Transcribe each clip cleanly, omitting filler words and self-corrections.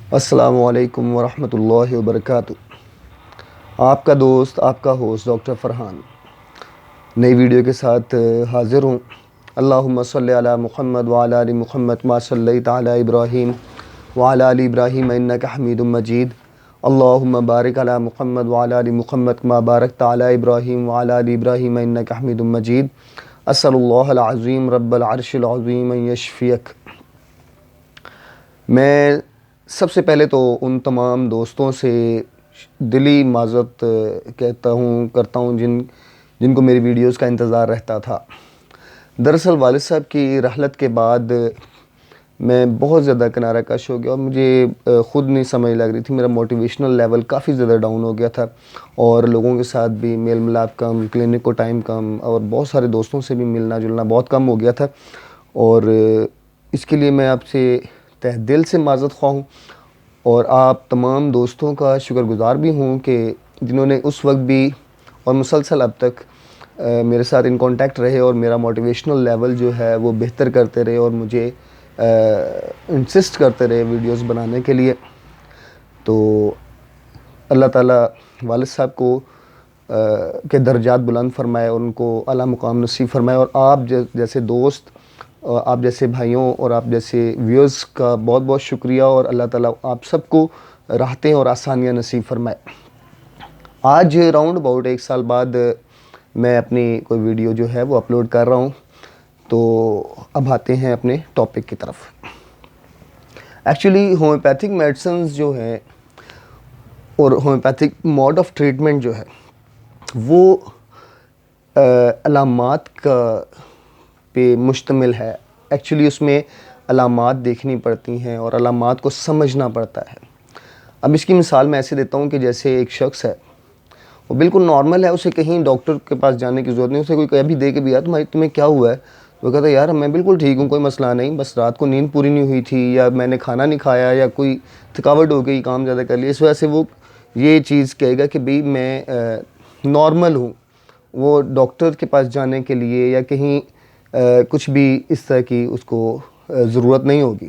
السلام علیکم ورحمۃ اللہ وبرکاتہ۔ آپ کا دوست، آپ کا ہوسٹ ڈاکٹر فرحان نئی ویڈیو کے ساتھ حاضر ہوں۔ اللہم صلی علی محمد وعلی آل محمد ما صلیت علی ابراہیم وعلی آل ابراہیم انک حمید مجید۔ اللہم بارک علی محمد وعلی آل محمد ما بارکت علی ابراہیم وعلی آل ابراہیم انک حمید مجید۔ اسأل اللہ العظیم رب العرش العظیم ان یشفیک۔ میں سب سے پہلے تو ان تمام دوستوں سے دلی معذرت کرتا ہوں جن کو میری ویڈیوز کا انتظار رہتا تھا۔ دراصل والد صاحب کی رحلت کے بعد میں بہت زیادہ کنارہ کش ہو گیا اور مجھے خود نہیں سمجھ لگ رہی تھی۔ میرا موٹیویشنل لیول کافی زیادہ ڈاؤن ہو گیا تھا اور لوگوں کے ساتھ بھی میل ملاپ کم، کلینک کو ٹائم کم، اور بہت سارے دوستوں سے بھی ملنا جلنا بہت کم ہو گیا تھا۔ اور اس کے لیے میں آپ سے تہ دل سے معذرت خواہ ہوں، اور آپ تمام دوستوں کا شکر گزار بھی ہوں کہ جنہوں نے اس وقت بھی اور مسلسل اب تک میرے ساتھ ان کانٹیکٹ رہے اور میرا موٹیویشنل لیول جو ہے وہ بہتر کرتے رہے اور مجھے انسسٹ کرتے رہے ویڈیوز بنانے کے لیے۔ تو اللہ تعالیٰ والد صاحب کو کے درجات بلند فرمائے اور ان کو اعلیٰ مقام نصیب فرمائے، اور آپ جیسے دوست، آپ جیسے بھائیوں اور آپ جیسے ویورز کا بہت بہت شکریہ، اور اللہ تعالیٰ آپ سب کو راحتیں اور آسانیاں نصیب فرمائے۔ آج راؤنڈ اباؤٹ 1 سال بعد میں اپنی کوئی ویڈیو جو ہے وہ اپلوڈ کر رہا ہوں۔ تو اب آتے ہیں اپنے ٹاپک کی طرف۔ ایکچولی ہومیوپیتھک میڈیسنز جو ہیں اور ہومیوپیتھک موڈ آف ٹریٹمنٹ جو ہے وہ علامات کا پہ مشتمل ہے۔ ایکچولی اس میں علامات دیکھنی پڑتی ہیں اور علامات کو سمجھنا پڑتا ہے۔ اب اس کی مثال میں ایسے دیتا ہوں کہ جیسے ایک شخص ہے، وہ بالکل نارمل ہے، اسے کہیں ڈاکٹر کے پاس جانے کی ضرورت نہیں، اسے کوئی کبھی دے کے بھی تمہیں کیا ہوا ہے؟ وہ کہتا ہے یار میں بالکل ٹھیک ہوں، کوئی مسئلہ نہیں، بس رات کو نیند پوری نہیں ہوئی تھی، یا میں نے کھانا نہیں کھایا، یا کوئی تھکاوٹ ہو گئی، کام زیادہ کر لیا، اس وجہ سے وہ یہ چیز کہے گا کہ بھئی میں نارمل ہوں۔ وہ ڈاکٹر کے پاس جانے کے لیے یا کہیں کچھ بھی اس طرح کی اس کو ضرورت نہیں ہوگی۔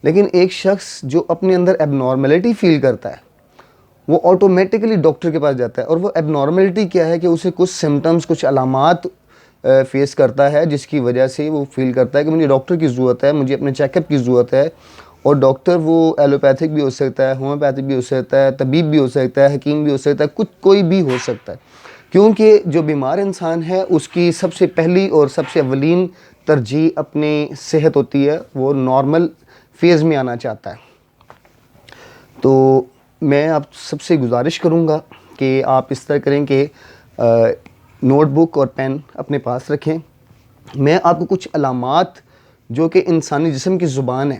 لیکن ایک شخص جو اپنے اندر ایب نارملٹی فیل کرتا ہے وہ آٹومیٹکلی ڈاکٹر کے پاس جاتا ہے، اور وہ ایب نارملٹی کیا ہے کہ اسے کچھ سمٹمز، کچھ علامات فیس کرتا ہے جس کی وجہ سے وہ فیل کرتا ہے کہ مجھے ڈاکٹر کی ضرورت ہے، مجھے اپنے چیک اپ کی ضرورت ہے۔ اور ڈاکٹر وہ ایلوپیتھک بھی ہو سکتا ہے، ہومیوپیتھک بھی ہو سکتا ہے، طبیب بھی ہو سکتا ہے، حکیم بھی ہو سکتا ہے، کوئی بھی ہو سکتا ہے، کیونکہ جو بیمار انسان ہے اس کی سب سے پہلی اور سب سے اولین ترجیح اپنی صحت ہوتی ہے، وہ نارمل فیز میں آنا چاہتا ہے۔ تو میں آپ سب سے گزارش کروں گا کہ آپ اس طرح کریں کہ نوٹ بک اور پین اپنے پاس رکھیں۔ میں آپ کو کچھ علامات جو کہ انسانی جسم کی زبان ہے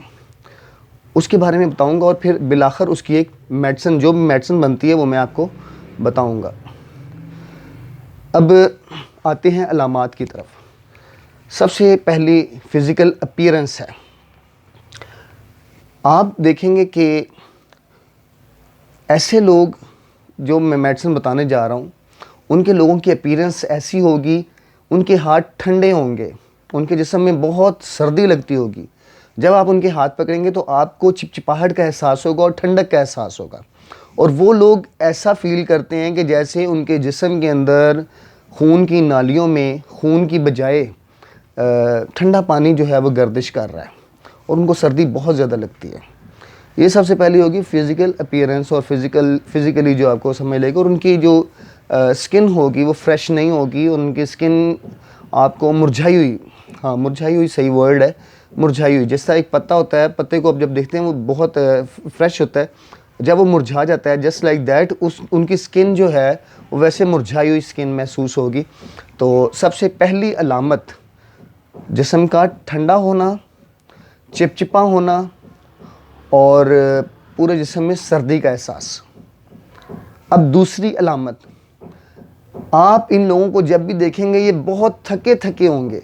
اس کے بارے میں بتاؤں گا، اور پھر بالآخر اس کی ایک میڈیسن، جو بھی میڈیسن بنتی ہے وہ میں آپ کو بتاؤں گا۔ اب آتے ہیں علامات کی طرف۔ سب سے پہلی فزیکل اپیرنس ہے۔ آپ دیکھیں گے کہ ایسے لوگ جو میں میڈیسن بتانے جا رہا ہوں ان کے لوگوں کی اپیرنس ایسی ہوگی، ان کے ہاتھ ٹھنڈے ہوں گے، ان کے جسم میں بہت سردی لگتی ہوگی۔ جب آپ ان کے ہاتھ پکڑیں گے تو آپ کو چپچپاہٹ کا احساس ہوگا اور ٹھنڈک کا احساس ہوگا، اور وہ لوگ ایسا فیل کرتے ہیں کہ جیسے ان کے جسم کے اندر خون کی نالیوں میں خون کی بجائے ٹھنڈا پانی جو ہے وہ گردش کر رہا ہے، اور ان کو سردی بہت زیادہ لگتی ہے۔ یہ سب سے پہلی ہوگی فزیکل اپیرنس، اور فزیکلی جو آپ کو سمجھ لے گا، اور ان کی جو سکن ہوگی وہ فریش نہیں ہوگی، اور ان کی سکن آپ کو مرجھائی ہوئی، ہاں مرجھائی ہوئی صحیح ورڈ ہے، مرجھائی ہوئی، جس طرح ایک پتا ہوتا ہے، پتے کو اب جب دیکھتے ہیں وہ بہت فریش ہوتا ہے، جب وہ مرجھا جاتا ہے جسٹ لائک دیٹ ان کی سکن جو ہے وہ ویسے مرجھائی ہوئی سکن محسوس ہوگی۔ تو سب سے پہلی علامت جسم کا ٹھنڈا ہونا، چپچپا ہونا، اور پورے جسم میں سردی کا احساس۔ اب دوسری علامت، آپ ان لوگوں کو جب بھی دیکھیں گے یہ بہت تھکے تھکے ہوں گے،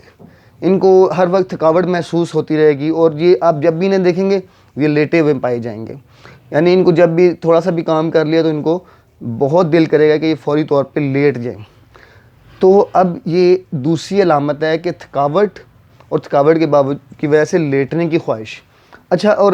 ان کو ہر وقت تھکاوٹ محسوس ہوتی رہے گی، اور یہ آپ جب بھی انہیں دیکھیں گے یہ لیٹے ہوئے پائے جائیں گے، یعنی ان کو جب بھی تھوڑا سا بھی کام کر لیا تو ان کو بہت دل کرے گا کہ یہ فوری طور پہ لیٹ جائیں۔ تو اب یہ دوسری علامت ہے کہ تھکاوٹ، اور تھکاوٹ کی وجہ سے لیٹنے کی خواہش۔ اچھا، اور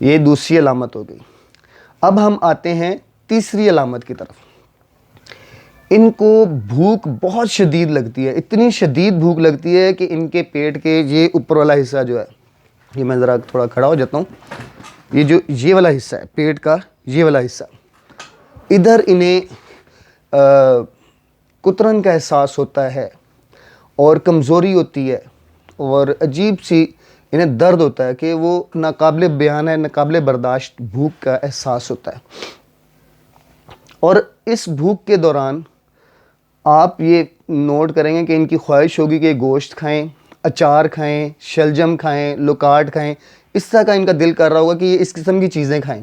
یہ دوسری علامت ہو گئی۔ اب ہم آتے ہیں تیسری علامت کی طرف۔ ان کو بھوک بہت شدید لگتی ہے، اتنی شدید بھوک لگتی ہے کہ ان کے پیٹ کے یہ اوپر والا حصہ جو ہے، یہ میں ذرا تھوڑا کھڑا ہو جاتا ہوں، یہ والا حصہ ہے پیٹ کا، یہ والا حصہ، ادھر انہیں کترن کا احساس ہوتا ہے اور کمزوری ہوتی ہے اور عجیب سی انہیں درد ہوتا ہے کہ وہ ناقابل بیان ہے، ناقابل برداشت بھوک کا احساس ہوتا ہے۔ اور اس بھوک کے دوران آپ یہ نوٹ کریں گے کہ ان کی خواہش ہوگی کہ گوشت کھائیں، اچار کھائیں، شلجم کھائیں، لوکاٹ کھائیں، اس طرح کا ان کا دل کر رہا ہوگا کہ یہ اس قسم کی چیزیں کھائیں۔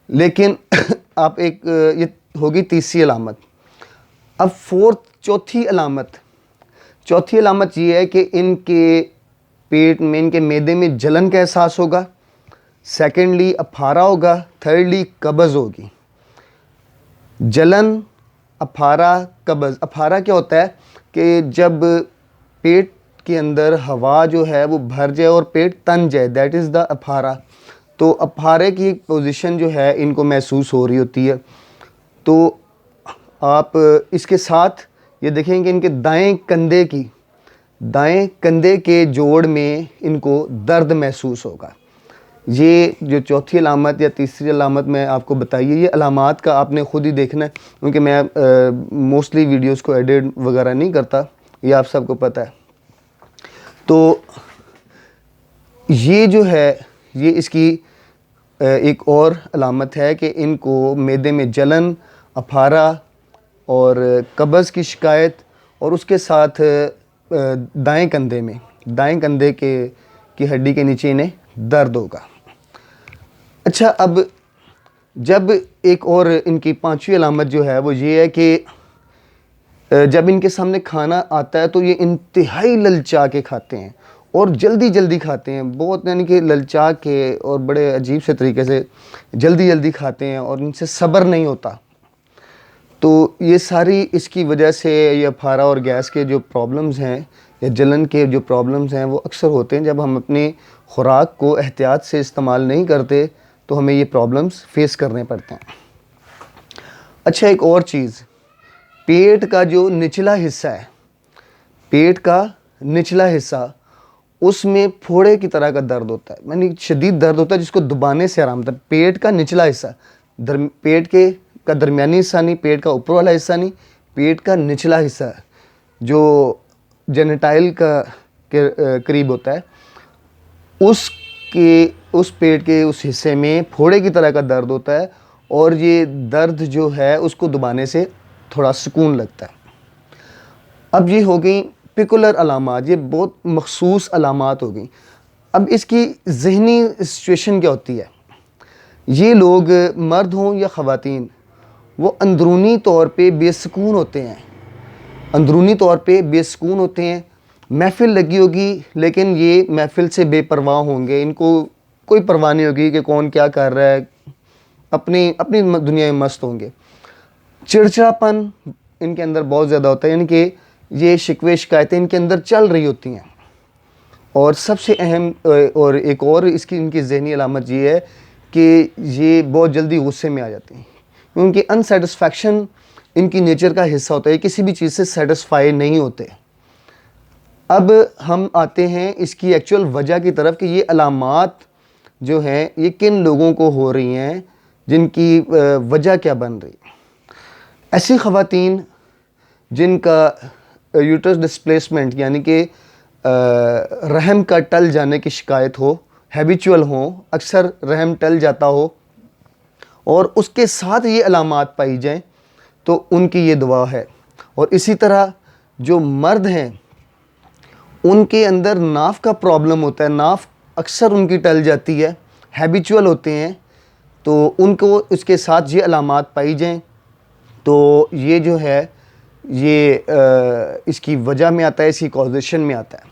لیکن آپ یہ ہوگی تیسری علامت۔ اب چوتھی علامت یہ ہے کہ ان کے پیٹ میں، ان کے معدے میں جلن کا احساس ہوگا، سیکنڈلی اپھارا ہوگا، تھرڈلی قبض ہوگی۔ جلن، اپھارا، قبض۔ اپھارا کیا ہوتا ہے کہ جب پیٹ کے اندر ہوا جو ہے وہ بھر جائے اور پیٹ تن جائے، دیٹ از دا اپھارا۔ تو اپھارے کی پوزیشن جو ہے ان کو محسوس ہو رہی ہوتی ہے۔ تو آپ اس کے ساتھ یہ دیکھیں کہ ان کے دائیں کندھے کے جوڑ میں ان کو درد محسوس ہوگا۔ یہ جو چوتھی علامت یا تیسری علامت میں آپ کو بتائیے، یہ علامات کا آپ نے خود ہی دیکھنا ہے، کیونکہ میں موسٹلی ویڈیوز کو ایڈٹ وغیرہ نہیں کرتا، یہ آپ سب کو پتہ ہے۔ تو یہ جو ہے، یہ اس کی ایک اور علامت ہے کہ ان کو معدے میں جلن، اپھارا اور قبض کی شکایت، اور اس کے ساتھ دائیں کندھے کی ہڈی کے نیچے انہیں درد ہوگا۔ اچھا، اب جب ایک اور ان کی پانچویں علامت جو ہے وہ یہ ہے کہ جب ان کے سامنے کھانا آتا ہے تو یہ انتہائی للچا کے کھاتے ہیں اور جلدی کھاتے ہیں، بہت، یعنی کہ للچا کے اور بڑے عجیب سے طریقے سے جلدی کھاتے ہیں اور ان سے صبر نہیں ہوتا۔ تو یہ ساری اس کی وجہ سے یہ اپھارا اور گیس کے جو پرابلمز ہیں یا جلن کے جو پرابلمز ہیں وہ اکثر ہوتے ہیں جب ہم اپنی خوراک کو احتیاط سے استعمال نہیں کرتے، تو ہمیں یہ پرابلمز فیس کرنے پڑتے ہیں۔ اچھا، ایک اور چیز، پیٹ کا جو نچلا حصہ اس میں پھوڑے کی طرح کا درد ہوتا ہے، یعنی شدید درد ہوتا ہے جس کو دبانے سے آرام ہوتا ہے۔ پیٹ کا نچلا حصہ، پیٹ کا درمیانی حصہ نہیں، پیٹ کا اوپر والا حصہ نہیں، پیٹ کا نچلا حصہ جو جینیٹائل کے قریب ہوتا ہے، اس پیٹ کے اس حصے میں پھوڑے کی طرح کا درد ہوتا ہے، اور یہ درد جو ہے اس کو دبانے سے تھوڑا سکون لگتا ہے۔ اب یہ ہو گئی پیکولر علامات، یہ بہت مخصوص علامات ہو گئیں۔ اب اس کی ذہنی سچویشن کیا ہوتی ہے؟ یہ لوگ، مرد ہوں یا خواتین، وہ اندرونی طور پہ بے سکون ہوتے ہیں، محفل لگی ہوگی لیکن یہ محفل سے بے پرواہ ہوں گے، ان کو کوئی پرواہ نہیں ہوگی کہ کون کیا کر رہا ہے، اپنی دنیا میں مست ہوں گے۔ چڑچڑاپن ان کے اندر بہت زیادہ ہوتا ہے، یعنی کہ یہ شکوے شکایتیں ان کے اندر چل رہی ہوتی ہیں۔ اور سب سے اہم اور ایک اور ان کی ذہنی علامت یہ ہے کہ یہ بہت جلدی غصے میں آ جاتے ہیں، کیونکہ انسیٹسفیکشن ان کی نیچر کا حصہ ہوتا ہے، کسی بھی چیز سے سیٹسفائی نہیں ہوتے۔ اب ہم آتے ہیں اس کی ایکچول وجہ کی طرف کہ یہ علامات جو ہیں یہ کن لوگوں کو ہو رہی ہیں، جن کی وجہ کیا بن رہی ہے۔ ایسی خواتین جن کا یوٹرس ڈسپلیسمنٹ، یعنی کہ رحم کا ٹل جانے کی شکایت ہو، ہیبیچول ہوں، اکثر رحم ٹل جاتا ہو اور اس کے ساتھ یہ علامات پائی جائیں، تو ان کی یہ دعا ہے۔ اور اسی طرح جو مرد ہیں ان کے اندر ناف کا پرابلم ہوتا ہے، ناف اکثر ان کی ٹل جاتی ہے، ہیبیچول ہوتے ہیں، تو ان کو اس کے ساتھ یہ علامات پائی جائیں تو یہ جو ہے یہ اس کی وجہ میں آتا ہے، اس کی کازیشن میں آتا ہے۔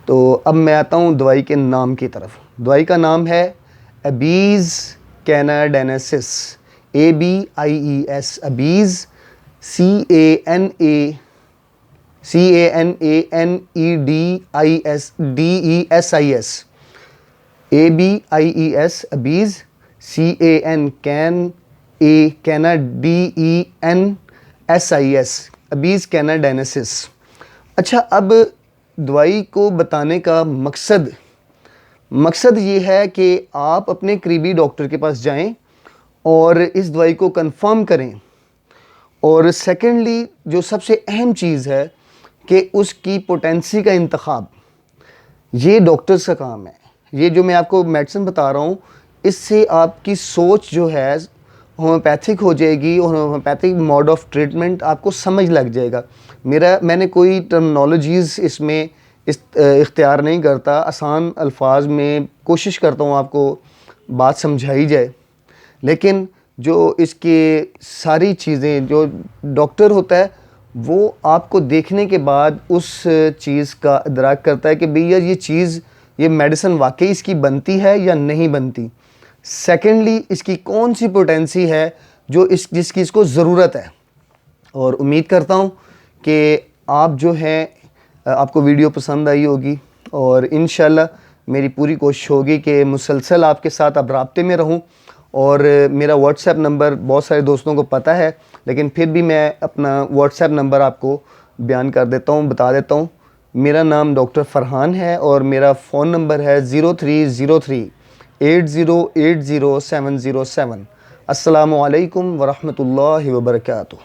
تو اب میں آتا ہوں دوائی کے نام کی طرف۔ دوائی کا نام ہے ایبیز کیناڈینسس، ABIES، ایبیز، CANADENSIS۔ CANANEDESDESIS, ABIES ابیز, CANDENSIS ابیز کیناڈینسس. اچھا اب دوائی کو بتانے کا مقصد یہ ہے کہ آپ اپنے قریبی ڈاکٹر کے پاس جائیں اور اس دوائی کو کنفرم کریں. اور سیکنڈلی جو سب سے اہم چیز ہے کہ اس کی پوٹینسی کا انتخاب یہ ڈاکٹرز کا کام ہے. یہ جو میں آپ کو میڈیسن بتا رہا ہوں اس سے آپ کی سوچ جو ہے ہومیوپیتھک ہو جائے گی اور ہومیوپیتھک موڈ آف ٹریٹمنٹ آپ کو سمجھ لگ جائے گا. میں نے کوئی ٹرمنالوجیز اس میں اختیار نہیں کرتا, آسان الفاظ میں کوشش کرتا ہوں آپ کو بات سمجھائی جائے, لیکن جو اس کے ساری چیزیں جو ڈاکٹر ہوتا ہے وہ آپ کو دیکھنے کے بعد اس چیز کا ادراک کرتا ہے کہ بھئی یہ چیز, یہ میڈیسن واقعی اس کی بنتی ہے یا نہیں بنتی. سیکنڈلی اس کی کون سی پوٹینسی ہے جو جس کی اس کو ضرورت ہے. اور امید کرتا ہوں کہ آپ جو ہیں آپ کو ویڈیو پسند آئی ہوگی, اور انشاءاللہ میری پوری کوشش ہوگی کہ مسلسل آپ کے ساتھ اب رابطے میں رہوں. اور میرا واٹس ایپ نمبر بہت سارے دوستوں کو پتہ ہے, لیکن پھر بھی میں اپنا واٹس ایپ نمبر آپ کو بیان کر دیتا ہوں, بتا دیتا ہوں. میرا نام ڈاکٹر فرحان ہے اور میرا فون نمبر ہے 030380800707. السلام علیکم ورحمۃ اللہ وبرکاتہ.